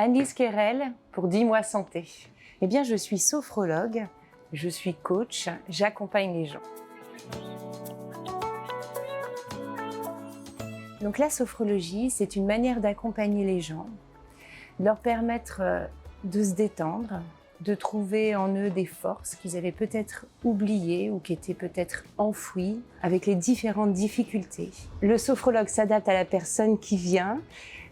Anne-Lise Quérel pour Dis-moi Santé. Eh bien, je suis sophrologue, je suis coach, j'accompagne les gens. Donc la sophrologie, c'est une manière d'accompagner les gens, de leur permettre de se détendre, de trouver en eux des forces qu'ils avaient peut-être oubliées ou qui étaient peut-être enfouies avec les différentes difficultés. Le sophrologue s'adapte à la personne qui vient,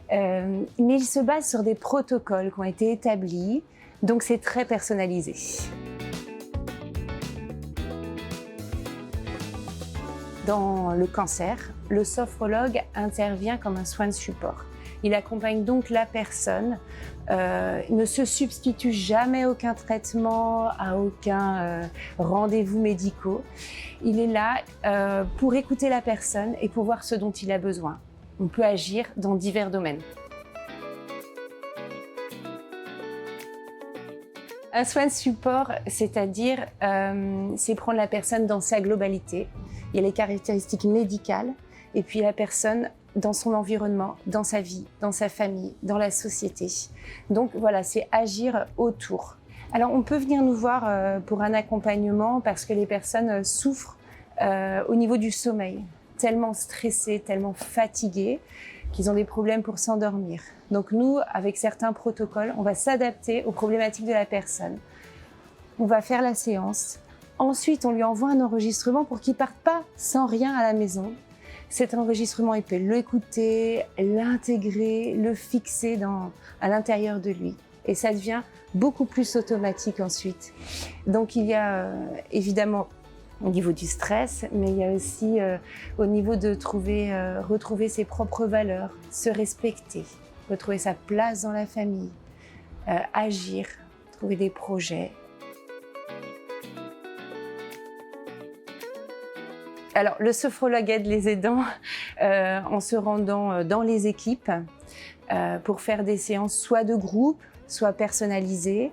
mais il se base sur des protocoles qui ont été établis, donc c'est très personnalisé. Dans le cancer, le sophrologue intervient comme un soin de support. Il accompagne donc la personne, ne se substitue jamais à aucun traitement, à aucun rendez-vous médicaux. Il est là pour écouter la personne et pour voir ce dont il a besoin. On peut agir dans divers domaines. Un soin de support, c'est-à-dire c'est prendre la personne dans sa globalité. Il y a les caractéristiques médicales et puis la personne dans son environnement, dans sa vie, dans sa famille, dans la société. Donc voilà, c'est agir autour. Alors on peut venir nous voir pour un accompagnement parce que les personnes souffrent au niveau du sommeil, tellement stressées, tellement fatiguées qu'ils ont des problèmes pour s'endormir. Donc nous, avec certains protocoles, on va s'adapter aux problématiques de la personne. On va faire la séance. Ensuite, on lui envoie un enregistrement pour qu'il ne parte pas sans rien à la maison. Cet enregistrement, il peut l'écouter, l'intégrer, le fixer à l'intérieur de lui. Et ça devient beaucoup plus automatique ensuite. Donc il y a évidemment au niveau du stress, mais il y a aussi au niveau de retrouver ses propres valeurs, se respecter, retrouver sa place dans la famille, agir, trouver des projets. Alors, le sophrologue aide les aidants en se rendant dans les équipes pour faire des séances soit de groupe, soit personnalisées,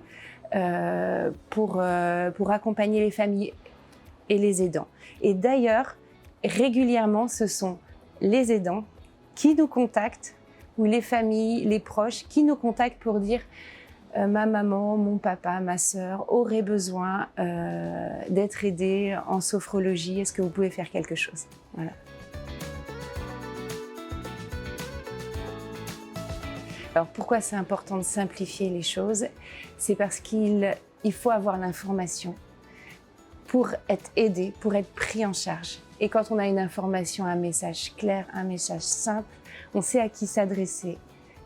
pour accompagner les familles et les aidants. Et d'ailleurs, régulièrement, ce sont les aidants qui nous contactent, ou les familles, les proches, qui nous contactent pour dire ma maman, mon papa, ma sœur auraient besoin d'être aidés en sophrologie. Est-ce que vous pouvez faire quelque chose? Voilà. Alors pourquoi c'est important de simplifier les choses? C'est parce qu'il faut avoir l'information pour être aidé, pour être pris en charge. Et quand on a une information, un message clair, un message simple, on sait à qui s'adresser.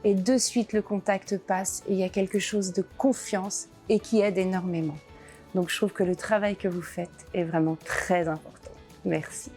Et de suite, le contact passe et il y a quelque chose de confiance et qui aide énormément. Donc je trouve que le travail que vous faites est vraiment très important. Merci.